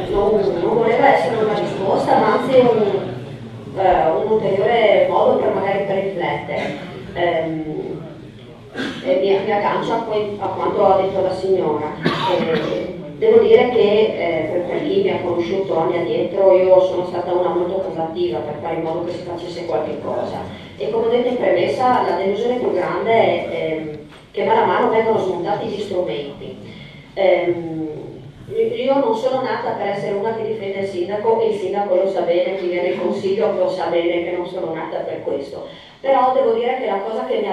non voleva essere una risposta, ma anzi un ulteriore modo per riflettere. Mi aggancio a quanto ha detto la signora. Devo dire che per chi mi ha conosciuto anni addietro, io sono stata una molto combattiva per fare in modo che si facesse qualche cosa. E come ho detto in premessa, la delusione più grande è che mano a mano vengono smontati gli strumenti. Io non sono nata per essere una che difende il sindaco, e il sindaco lo sa bene, chi viene in consiglio lo sa bene che non sono nata per questo. Però devo dire che la cosa che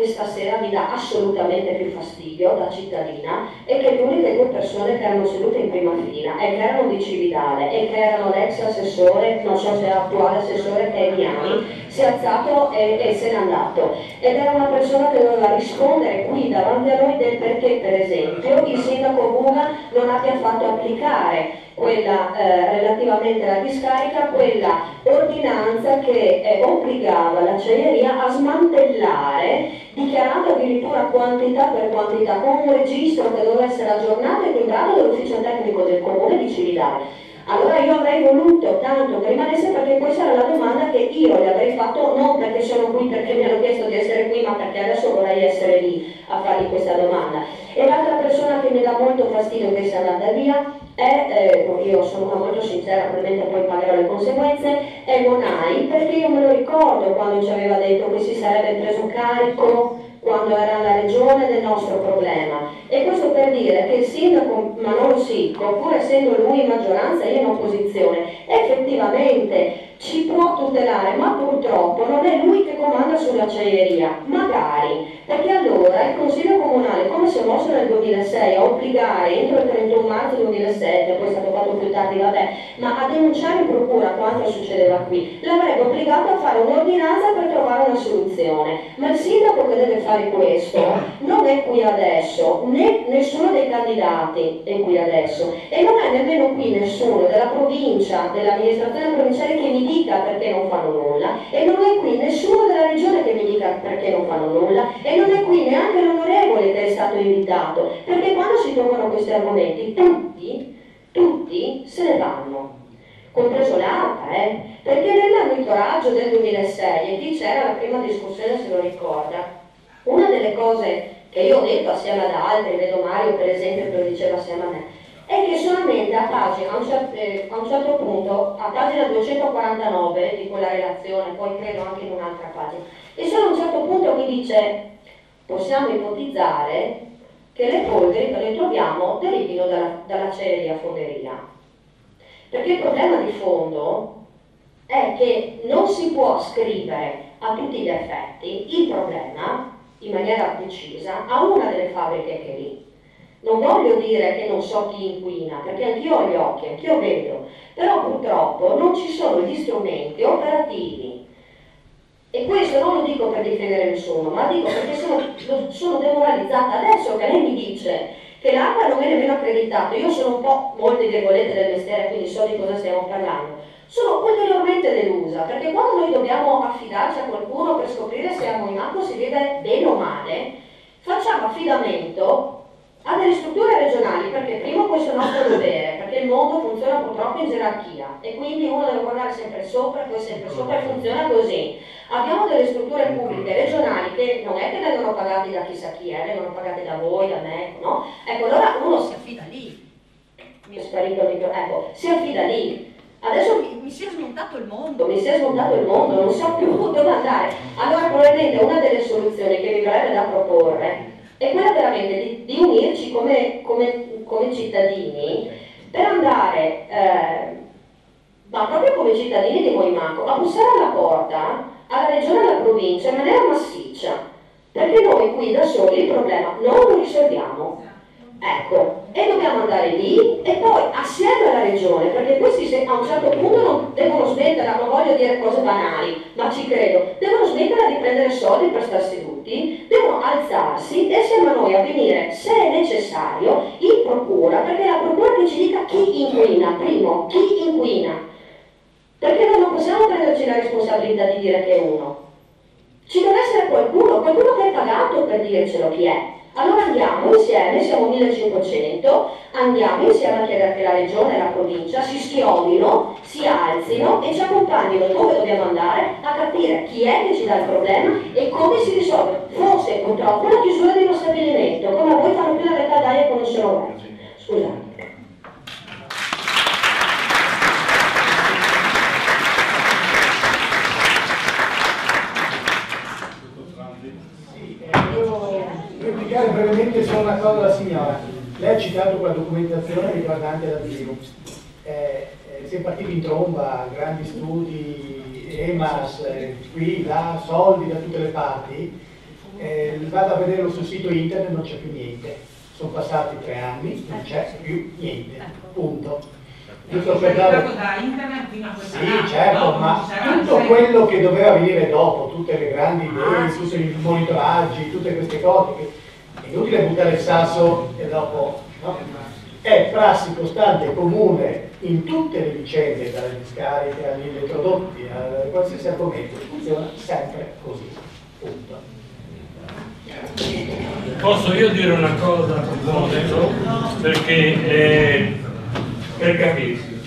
stasera mi dà assolutamente più fastidio da cittadina è che le uniche due persone che erano sedute in prima fila e che erano di Cividale e che erano l'ex assessore, non so se è attuale assessore, che è Miani, si è alzato e se n'è andato. Ed era una persona che doveva rispondere qui davanti a noi del perché, per esempio, il sindaco Buga non abbia fatto applicare quella relativamente alla discarica, quella ordinanza che obbligava l'acciaieria a smantellare, dichiarando addirittura quantità per quantità, con un registro che doveva essere aggiornato e quintato dall'ufficio tecnico del comune di Cividale. Allora io avrei voluto tanto che rimanesse, perché questa era la domanda che io le avrei fatto, non perché sono qui, perché mi hanno chiesto di essere qui, ma perché adesso vorrei essere lì a fargli questa domanda. E l'altra persona che mi dà molto fastidio che sia andata via è, io sono una molto sincera, probabilmente poi pagherò le conseguenze, è Monai, perché io me lo ricordo quando ci aveva detto che si sarebbe preso carico quando era la regione del nostro problema. E questo per dire che il sindaco Manolo Sicco, pur essendo lui in maggioranza e io in opposizione, effettivamente ci può tutelare, ma purtroppo non è lui che comanda sull'acciaieria, magari, perché allora il Consiglio Comunale, come si è mosso nel 2006 a obbligare entro il 31 marzo 2007, poi è stato fatto più tardi, vabbè, ma a denunciare in procura quanto succedeva qui, l'avrebbe obbligato a fare un'ordinanza per trovare una soluzione. Ma il sindaco che deve fare questo non è qui adesso, né nessuno dei candidati è qui adesso, e non è nemmeno qui nessuno della provincia, dell'amministrazione provinciale che mi dica perché non fanno nulla, e non è qui nessuno della regione che mi dica perché non fanno nulla, e non è qui neanche l'onorevole che è stato invitato, perché quando si toccano questi argomenti tutti se ne vanno, compreso l'ARPA, perché nel monitoraggio del 2006, e chi c'era alla prima discussione se lo ricorda, una delle cose che io ho detto assieme ad altri, vedo Mario per esempio che lo diceva assieme a me, è che solamente a un certo punto, a pagina 249 di quella relazione, poi credo anche in un'altra pagina, e solo a un certo punto mi dice possiamo ipotizzare che le polveri che noi troviamo derivino dall'acciaieria Fonderia. Perché il problema di fondo è che non si può scrivere a tutti gli effetti il problema in maniera decisa a una delle fabbriche che è lì. Non voglio dire che non so chi inquina, perché anch'io ho gli occhi, anch'io vedo, però purtroppo non ci sono gli strumenti operativi. E questo non lo dico per difendere nessuno, ma dico perché sono demoralizzata. Adesso che lei mi dice che l'ARPA non è nemmeno accreditato, io sono un po', molte virgolette del mestiere, quindi so di cosa stiamo parlando, sono ulteriormente delusa, perché quando noi dobbiamo affidarci a qualcuno per scoprire se a Moinaco si vive bene o male, facciamo affidamento a delle strutture regionali, perché prima questo è il nostro dovere, perché il mondo funziona purtroppo in gerarchia e quindi uno deve guardare sempre sopra, poi sempre sopra, e funziona così. Abbiamo delle strutture pubbliche regionali che non è che vengono pagate da chissà chi, vengono pagate da voi, da me, no? Ecco, allora uno si affida lì. Mi è sparito il micro, ecco, si affida lì. Adesso mi si è smontato il mondo, non so più dove andare. Allora probabilmente una delle soluzioni che mi verrebbe da proporre è quella veramente di unirci come cittadini per andare, ma proprio come cittadini di Moimaco, a bussare alla porta alla regione e alla provincia in maniera massiccia, perché noi qui da soli il problema non lo risolviamo. Ecco, e dobbiamo andare lì e poi assieme alla regione, perché questi a un certo punto non devono smettere, non voglio dire cose banali, ma ci credo, devono smettere di prendere soldi per star seduti, devono alzarsi e assieme a noi a venire, se è necessario, in procura, perché la procura che ci dica chi inquina, primo, chi inquina, perché noi non possiamo prenderci la responsabilità di dire che è uno. Ci deve essere qualcuno che è pagato per dircelo chi è. Allora andiamo insieme, siamo 1500, andiamo insieme a chiedere che la regione e la provincia si schiodino, si alzino e ci accompagnino dove dobbiamo andare a capire chi è che ci dà il problema e come si risolve. Forse purtroppo la chiusura di uno stabilimento, come a voi fanno più le caldaie con un solo verso. Scusate. Replicare brevemente solo una cosa alla signora. Lei ha citato quella documentazione riguardante la Xerox. Si è partiti in tromba, grandi studi, EMAS, qui, là, soldi da tutte le parti. Vado a vederlo sul sito internet, non c'è più niente. Sono passati 3 anni, non c'è più niente. Punto. Giusto per dare... da internet fino a questa Sì, certo, ma tutto quello che doveva venire dopo, tutte le grandi idee, tutti i monitoraggi, tutte queste cose, è inutile buttare il sasso e dopo, no? È prassi costante e comune in tutte le vicende, dalle discariche agli elettrodotti, a qualsiasi argomento, funziona sempre così, punto. Posso io dire una cosa a proposito? Perché per capirsi,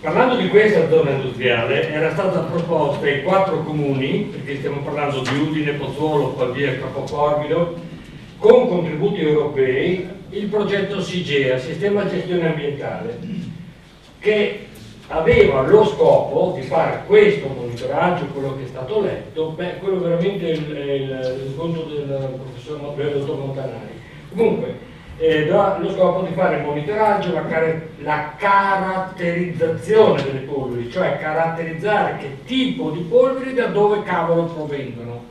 parlando di questa zona industriale era stata proposta ai 4 comuni, perché stiamo parlando di Udine, Pozzuolo, Pavia e Capoformido, con contributi europei, il progetto SIGEA, Sistema Gestione Ambientale, che aveva lo scopo di fare questo monitoraggio, quello che è stato letto, quello veramente è il conto del professor del dottor Montanari. Comunque, lo scopo di fare il monitoraggio, la caratterizzazione delle polveri, cioè caratterizzare che tipo di polveri da dove cavolo provengono.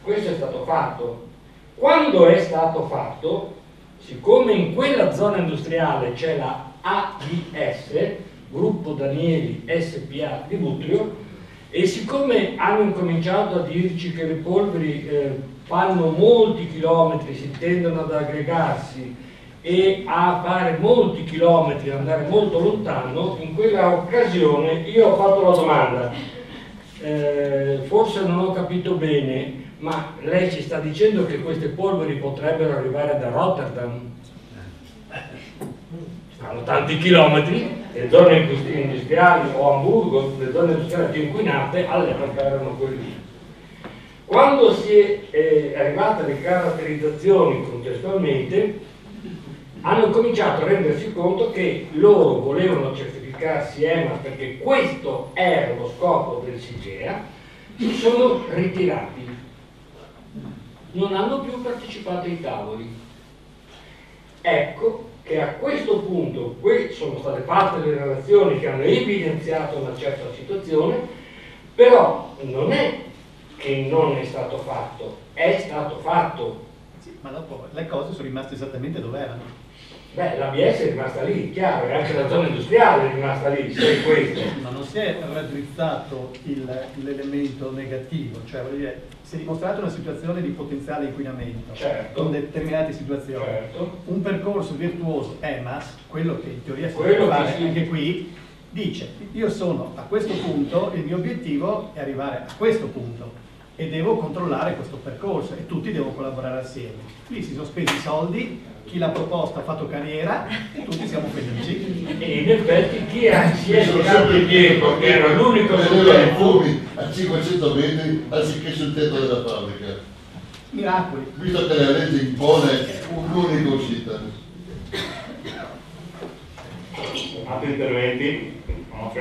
Questo è stato fatto. Quando è stato fatto, siccome in quella zona industriale c'è la ADS, Gruppo Danieli SPA di Butrio, e siccome hanno incominciato a dirci che le polveri fanno molti chilometri, si tendono ad aggregarsi e a fare molti chilometri, ad andare molto lontano, in quella occasione io ho fatto la domanda, forse non ho capito bene, ma lei ci sta dicendo che queste polveri potrebbero arrivare da Rotterdam? Stanno tanti chilometri, le zone industriali o Hamburgo, le zone industriali più inquinate all'epoca erano quelle. Quando si è arrivate alle caratterizzazioni contestualmente, hanno cominciato a rendersi conto che loro volevano certificarsi EMA perché questo era lo scopo del SIGEA, si sono ritirati, non hanno più partecipato ai tavoli. Ecco che a questo punto sono state fatte le relazioni che hanno evidenziato una certa situazione, però non è che non è stato fatto, è stato fatto. Sì, ma dopo le cose sono rimaste esattamente dove erano. Beh, l'ABS è rimasta lì, chiaro, e anche la zona industriale è rimasta lì, se è questo. Ma non si è raddrizzato l'elemento negativo, cioè voglio dire, si è dimostrata una situazione di potenziale inquinamento, certo, con determinate situazioni. Certo. Un percorso virtuoso EMAS, quello che in teoria si Quello deve fare sì. anche qui, dice io sono a questo punto, il mio obiettivo è arrivare a questo punto e devo controllare questo percorso e tutti devono collaborare assieme. Lì si sono spesi i soldi, chi l'ha proposta ha fatto carriera e tutti siamo felici. E in effetti chi si è tirato indietro, che era l'unico soggetto, fumi a 500 metri anziché sul tetto della fabbrica, Miracoli. visto che la legge impone un'unica uscita. Altri interventi? No,